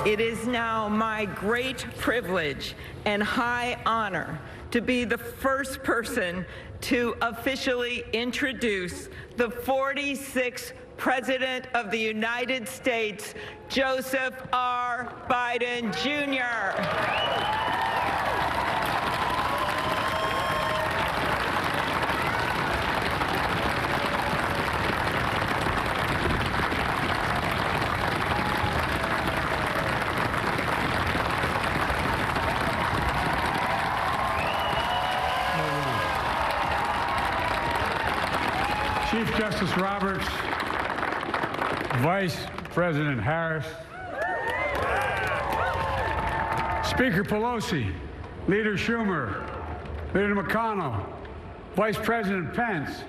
It is now my great privilege and high honor to be the first person to officially introduce the 46th President of the United States, Joseph R. Biden, Jr. Chief Justice Roberts, Vice President Harris, Speaker Pelosi, Leader Schumer, Leader McConnell, Vice President Pence,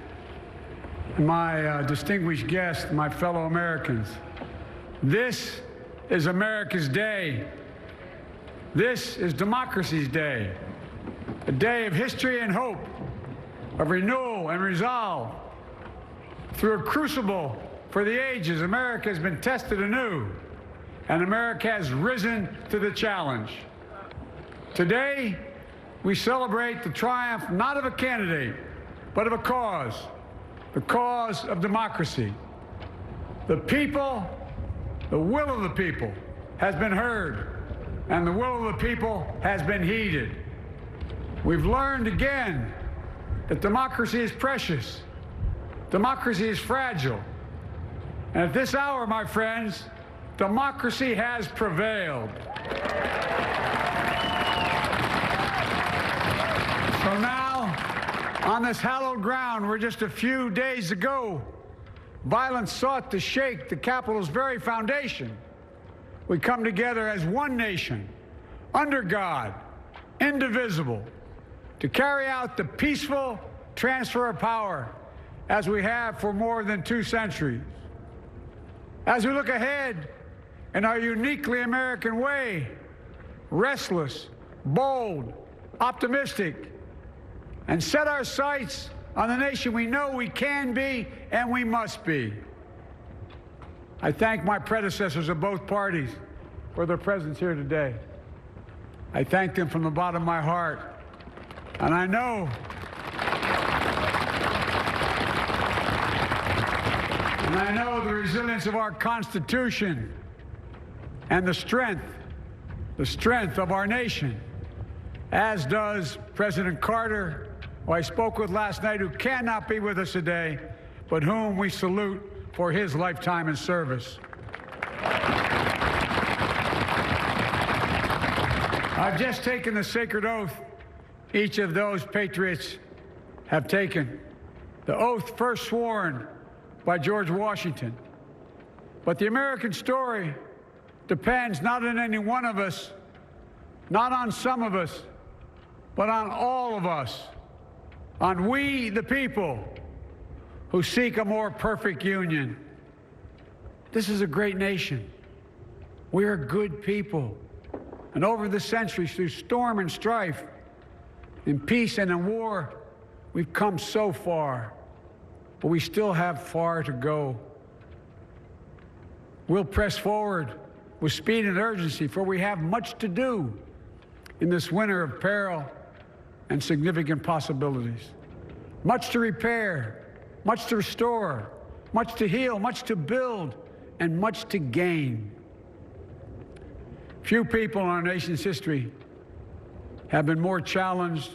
and my distinguished guests, my fellow Americans. This is America's day. This is democracy's day, a day of history and hope, of renewal and resolve. Through a crucible for the ages, America has been tested anew, and America has risen to the challenge. Today, we celebrate the triumph not of a candidate, but of a cause, the cause of democracy. The people, the will of the people has been heard, and the will of the people has been heeded. We've learned again that democracy is precious. Democracy is fragile. And at this hour, my friends, democracy has prevailed. So now, on this hallowed ground where just a few days ago, violence sought to shake the Capitol's very foundation, we come together as one nation, under God, indivisible, to carry out the peaceful transfer of power as we have for more than 2 centuries. As we look ahead in our uniquely American way, restless, bold, optimistic, and set our sights on the nation we know we can be and we must be. I thank my predecessors of both parties for their presence here today. I thank them from the bottom of my heart, and I know the resilience of our Constitution and the strength of our nation, as does President Carter, who I spoke with last night, who cannot be with us today, but whom we salute for his lifetime in service. I've just taken the sacred oath each of those patriots have taken, the oath first sworn by George Washington. But the American story depends not on any one of us, not on some of us, but on all of us, on we, the people, who seek a more perfect union. This is a great nation. We are good people. And over the centuries, through storm and strife, in peace and in war, we've come so far. But we still have far to go. We'll press forward with speed and urgency, for we have much to do in this winter of peril and significant possibilities. Much to repair, much to restore, much to heal, much to build, and much to gain. Few people in our nation's history have been more challenged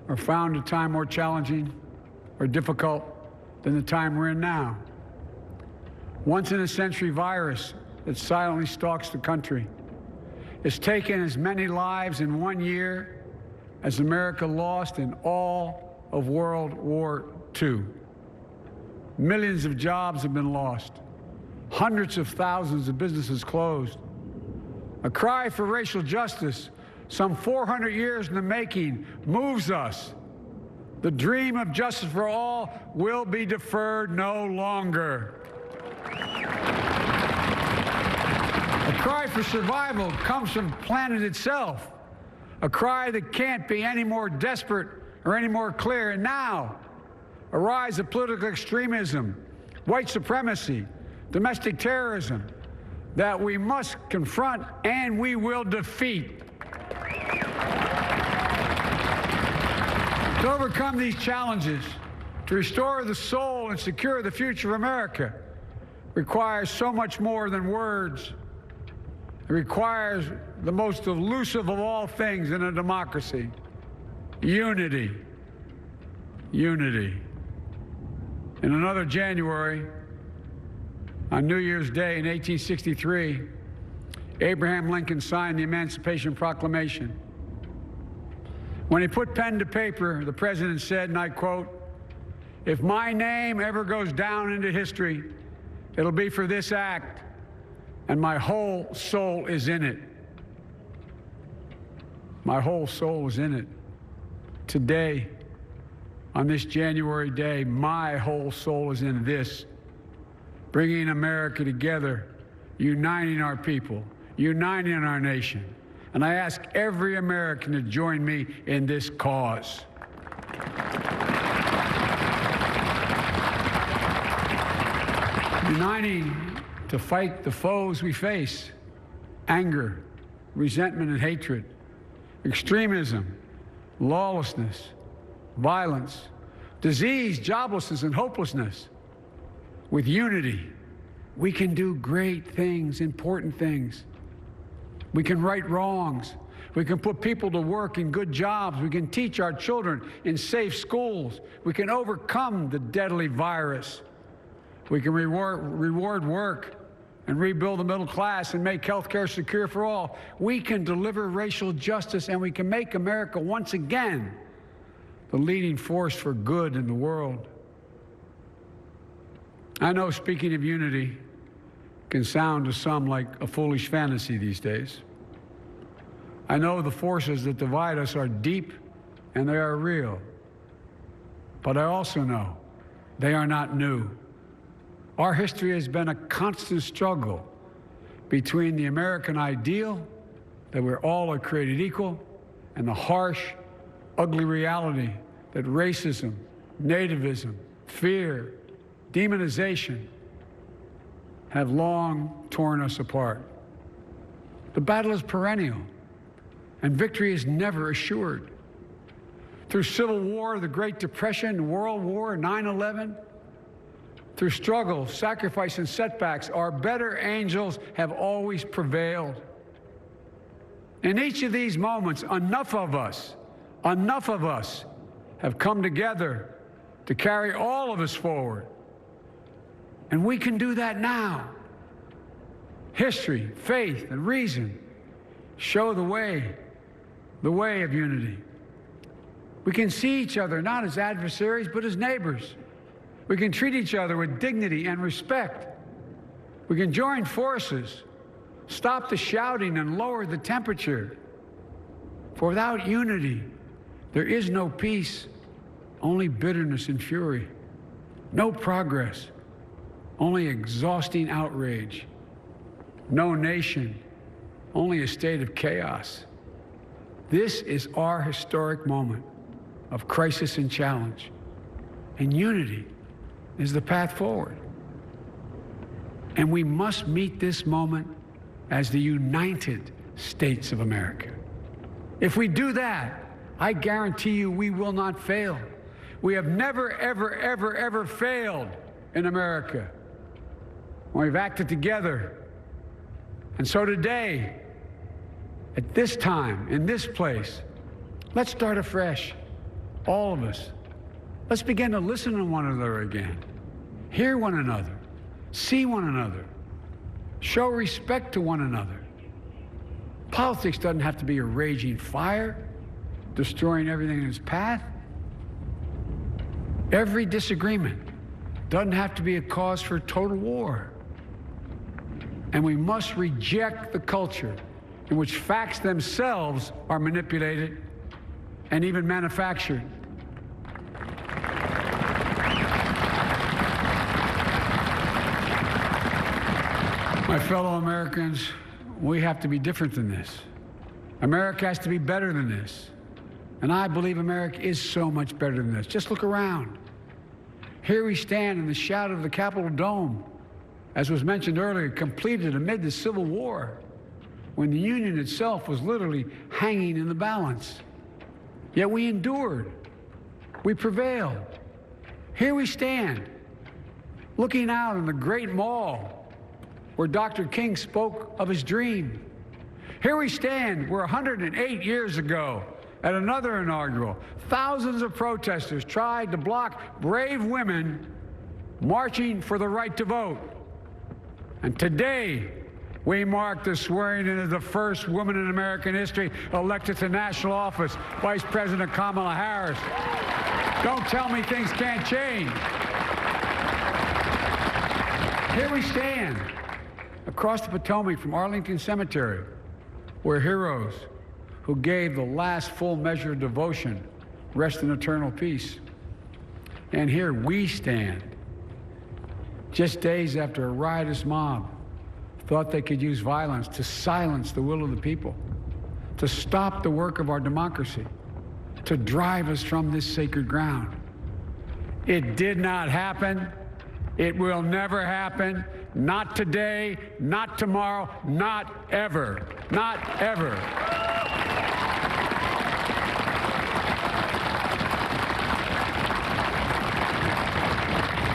or found a time more challenging or difficult than the time we're in now. Once-in-a-century virus that silently stalks the country. It's taken as many lives in 1 year as America lost in all of World War II. Millions of jobs have been lost. Hundreds of thousands of businesses closed. A cry for racial justice, some 400 years in the making, moves us. The dream of justice for all will be deferred no longer. A cry for survival comes from the planet itself. A cry that can't be any more desperate or any more clear. And now, a rise of political extremism, white supremacy, domestic terrorism, that we must confront and we will defeat. To overcome these challenges, to restore the soul and secure the future of America, requires so much more than words. It requires the most elusive of all things in a democracy: unity. Unity. In another January, on New Year's Day in 1863, Abraham Lincoln signed the Emancipation Proclamation. When he put pen to paper, the president said, and I quote, "If my name ever goes down into history, it'll be for this act, and my whole soul is in it." My whole soul is in it. Today, on this January day, my whole soul is in this, bringing America together, uniting our people, uniting our nation. And I ask every American to join me in this cause. Uniting to fight the foes we face: anger, resentment and hatred, extremism, lawlessness, violence, disease, joblessness, and hopelessness. With unity, we can do great things, important things. We can right wrongs. We can put people to work in good jobs. We can teach our children in safe schools. We can overcome the deadly virus. We can reward work and rebuild the middle class and make health care secure for all. We can deliver racial justice, and we can make America once again the leading force for good in the world. I know speaking of unity can sound to some like a foolish fantasy these days. I know the forces that divide us are deep and they are real. But I also know they are not new. Our history has been a constant struggle between the American ideal that we're all are created equal and the harsh, ugly reality that racism, nativism, fear, demonization have long torn us apart. The battle is perennial, and victory is never assured. Through Civil War, the Great Depression, World War, 9/11, through struggle, sacrifice, and setbacks, our better angels have always prevailed. In each of these moments, enough of us have come together to carry all of us forward. And we can do that now. History, faith, and reason show the way of unity. We can see each other not as adversaries, but as neighbors. We can treat each other with dignity and respect. We can join forces, stop the shouting, and lower the temperature. For without unity, there is no peace, only bitterness and fury. No progress, only exhausting outrage. No nation, only a state of chaos. This is our historic moment of crisis and challenge, and unity is the path forward. And we must meet this moment as the United States of America. If we do that, I guarantee you we will not fail. We have never, ever, ever, ever failed in America when we've acted together. And so today, at this time, in this place, let's start afresh, all of us. Let's begin to listen to one another again, hear one another, see one another, show respect to one another. Politics doesn't have to be a raging fire, destroying everything in its path. Every disagreement doesn't have to be a cause for total war. And we must reject the culture in which facts themselves are manipulated and even manufactured. My fellow Americans, we have to be different than this. America has to be better than this. And I believe America is so much better than this. Just look around. Here we stand in the shadow of the Capitol Dome as was mentioned earlier, completed amid the Civil War, when the Union itself was literally hanging in the balance. Yet we endured. We prevailed. Here we stand, looking out on the great mall where Dr. King spoke of his dream. Here we stand where 108 years ago, at another inaugural, thousands of protesters tried to block brave women marching for the right to vote. And today, we mark the swearing in of the first woman in American history elected to national office, Vice President Kamala Harris. Don't tell me things can't change. Here we stand, across the Potomac from Arlington Cemetery, where heroes who gave the last full measure of devotion rest in eternal peace. And here we stand, just days after a riotous mob thought they could use violence to silence the will of the people, to stop the work of our democracy, to drive us from this sacred ground. It did not happen. It will never happen. Not today, not tomorrow, not ever. Not ever.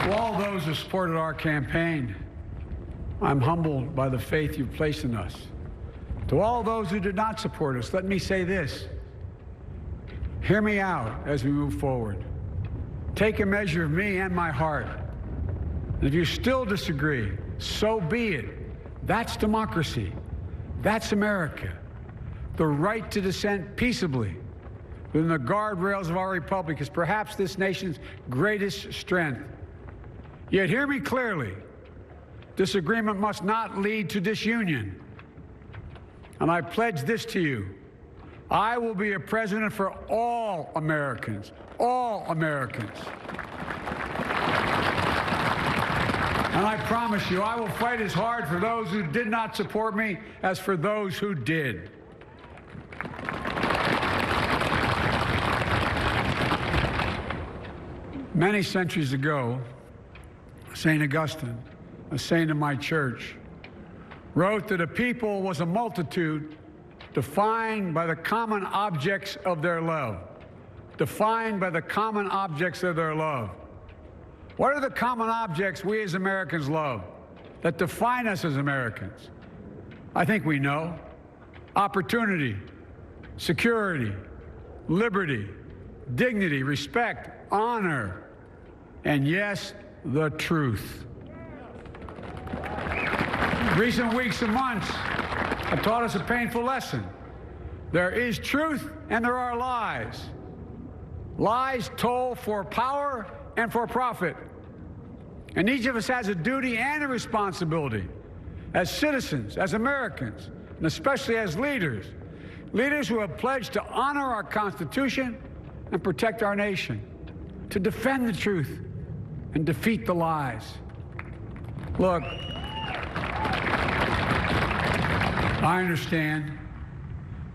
To all those who supported our campaign, I'm humbled by the faith you've placed in us. To all those who did not support us, let me say this. Hear me out as we move forward. Take a measure of me and my heart. And if you still disagree, so be it. That's democracy. That's America. The right to dissent peaceably within the guardrails of our republic is perhaps this nation's greatest strength. Yet hear me clearly. Disagreement must not lead to disunion. And I pledge this to you. I will be a president for all Americans. All Americans. And I promise you, I will fight as hard for those who did not support me as for those who did. Many centuries ago, St. Augustine, a saint of my church, wrote that a people was a multitude defined by the common objects of their love. Defined by the common objects of their love. What are the common objects we as Americans love that define us as Americans? I think we know. Opportunity, security, liberty, dignity, respect, honor, and yes, the truth. Recent weeks and months have taught us a painful lesson. There is truth and there are lies. Lies told for power and for profit. And each of us has a duty and a responsibility as citizens, as Americans, and especially as leaders. Leaders who have pledged to honor our Constitution and protect our nation, to defend the truth and defeat the lies. Look, I understand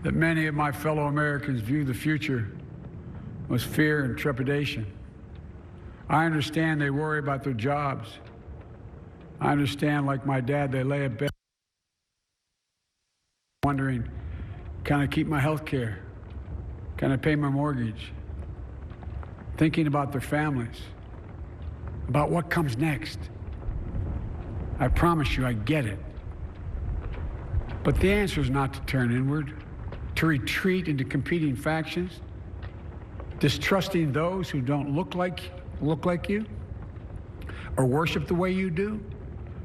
that many of my fellow Americans view the future with fear and trepidation. I understand they worry about their jobs. I understand, like my dad, they lay in bed wondering, can I keep my health care? Can I pay my mortgage? Thinking about their families, about what comes next. I promise you, I get it. But the answer is not to turn inward, to retreat into competing factions, distrusting those who don't look like you, or worship the way you do,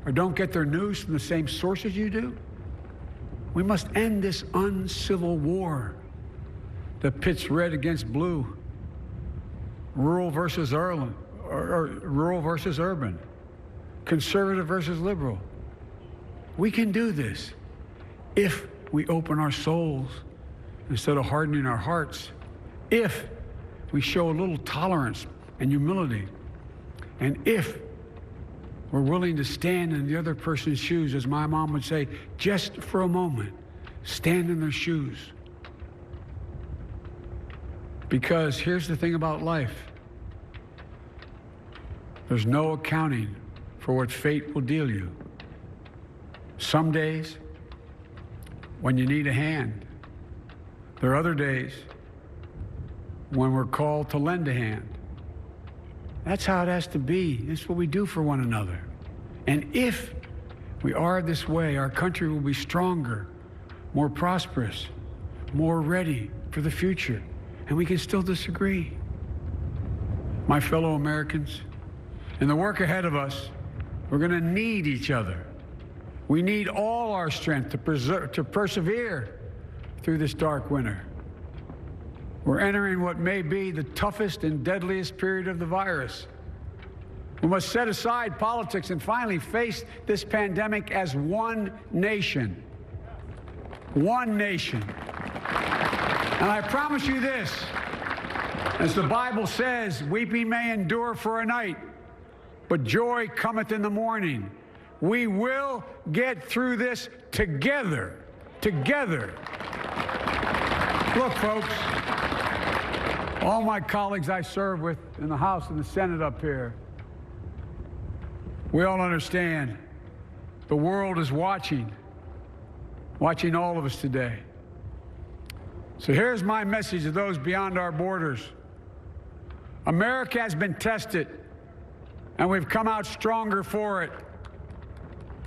or don't get their news from the same sources you do. We must end this uncivil war that pits red against blue, rural versus urban, conservative versus liberal. We can do this if we open our souls instead of hardening our hearts, if we show a little tolerance and humility, and if we're willing to stand in the other person's shoes, as my mom would say, just for a moment, stand in their shoes. Because here's the thing about life. There's no accounting for what fate will deal you. Some days when you need a hand. There are other days when we're called to lend a hand. That's how it has to be. That's what we do for one another. And if we are this way, our country will be stronger, more prosperous, more ready for the future. And we can still disagree. My fellow Americans, in the work ahead of us, we're going to need each other. We need all our strength to persevere through this dark winter. We're entering what may be the toughest and deadliest period of the virus. We must set aside politics and finally face this pandemic as one nation. One nation. And I promise you this, as the Bible says, weeping may endure for a night, but joy cometh in the morning. We will get through this together. Together. Look, folks, all my colleagues I serve with in the House and the Senate up here, we all understand the world is watching all of us today. So here's my message to those beyond our borders. America has been tested, and we've come out stronger for it.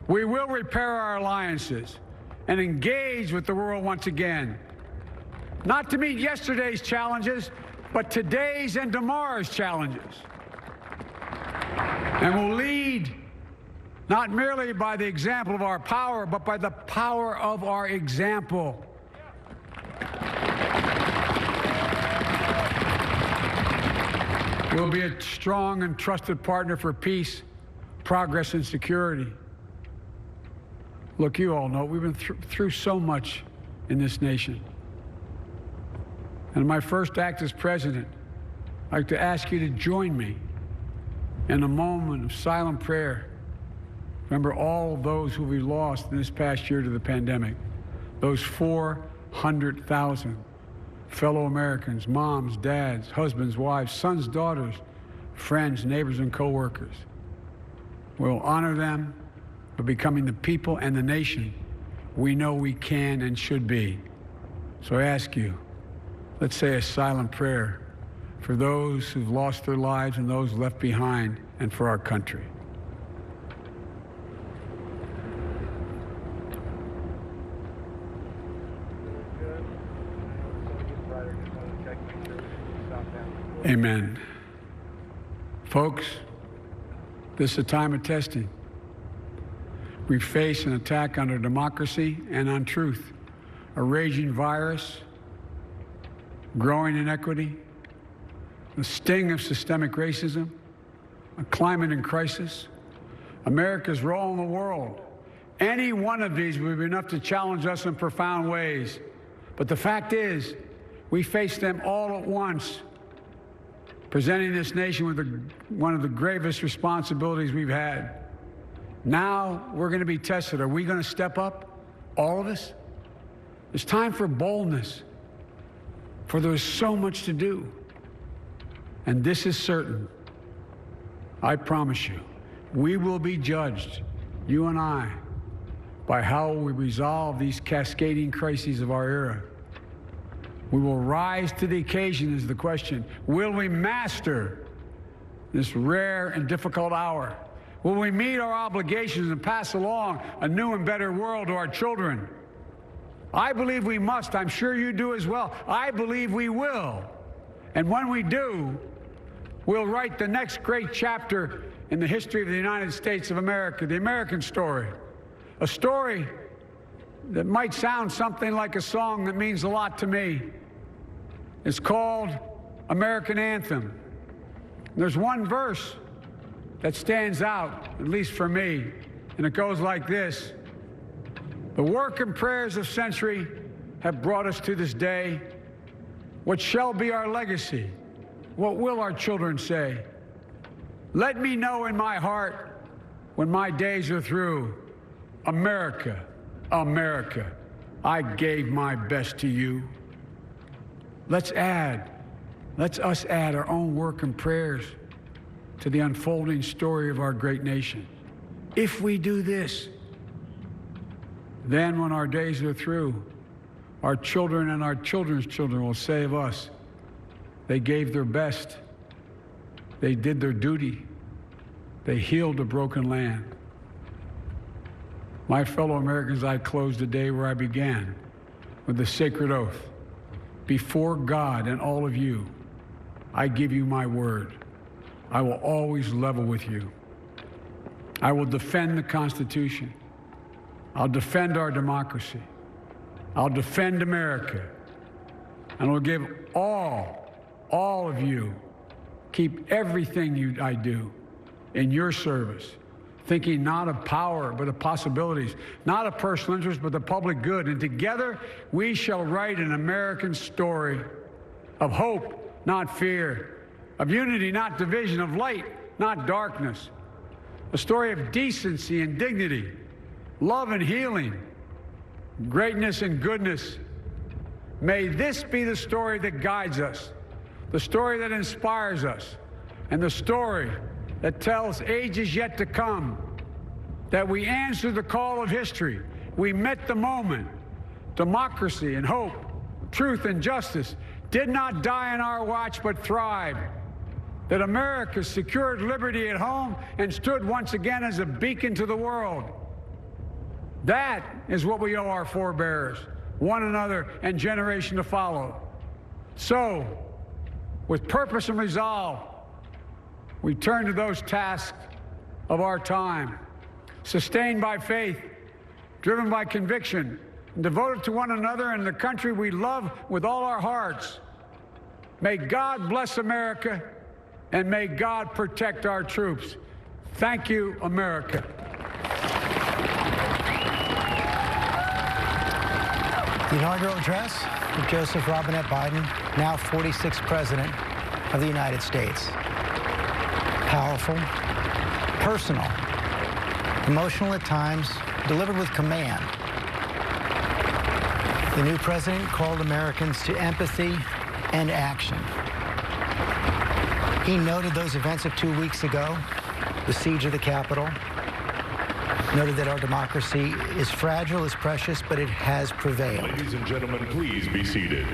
We will repair our alliances and engage with the world once again, not to meet yesterday's challenges, but today's and tomorrow's challenges. And we'll lead not merely by the example of our power, but by the power of our example. We'll be a strong and trusted partner for peace, progress, and security. Look, you all know we've been through so much in this nation. And in my first act as president, I'd like to ask you to join me in a moment of silent prayer. Remember all of those who we lost in this past year to the pandemic. Those 400,000 fellow Americans, moms, dads, husbands, wives, sons, daughters, friends, neighbors, and co-workers. We'll honor them by becoming the people and the nation we know we can and should be. So I ask you, let's say a silent prayer for those who've lost their lives and those left behind, and for our country. Amen. Folks, this is a time of testing. We face an attack on our democracy and on truth, a raging virus, growing inequity, the sting of systemic racism, a climate in crisis, America's role in the world. Any one of these would be enough to challenge us in profound ways. But the fact is, we face them all at once, presenting this nation with one of the gravest responsibilities we've had. Now we're going to be tested. Are we going to step up, all of us? It's time for boldness, for there's so much to do. And this is certain. I promise you, we will be judged, you and I, by how we resolve these cascading crises of our era. We will rise to the occasion is the question. Will we master this rare and difficult hour? Will we meet our obligations and pass along a new and better world to our children? I believe we must. I'm sure you do as well. I believe we will. And when we do, we'll write the next great chapter in the history of the United States of America, the American story. A story that might sound something like a song that means a lot to me. It's called American Anthem. There's one verse that stands out, at least for me, and it goes like this. The work and prayers of century have brought us to this day. What shall be our legacy? What will our children say? Let me know in my heart when my days are through. America, America, I gave my best to you. Let's us add our own work and prayers to the unfolding story of our great nation. If we do this, Then, when our days are through, our children and our children's children will say of us, they gave their best, they did their duty, they healed a broken land. My fellow Americans, I close the day where I began, with the sacred oath. Before God and all of you, I give you my word. I will always level with you. I will defend the Constitution. I'll defend our democracy. I'll defend America. And I'll give all of you, keep everything I do in your service, thinking not of power, but of possibilities, not of personal interest, but the public good. And together, we shall write an American story of hope, not fear, of unity, not division, of light, not darkness, a story of decency and dignity, love and healing, greatness and goodness. May this be the story that guides us, the story that inspires us, and the story that tells ages yet to come that we answered the call of history. We met the moment. Democracy and hope, truth and justice did not die on our watch, but thrived. That America secured liberty at home and stood once again as a beacon to the world. That is what we owe our forebears, one another, and generation to follow. So, with purpose and resolve, we turn to those tasks of our time, sustained by faith, driven by conviction, and devoted to one another and the country we love with all our hearts. May God bless America, and may God protect our troops. Thank you, America. The inaugural address of Joseph Robinette Biden, now 46th President of the United States. Powerful, personal, emotional at times, delivered with command. The new president called Americans to empathy and action. He noted those events of 2 weeks ago, the siege of the Capitol, noted that our democracy is fragile, is precious, but it has prevailed. Ladies and gentlemen, please be seated.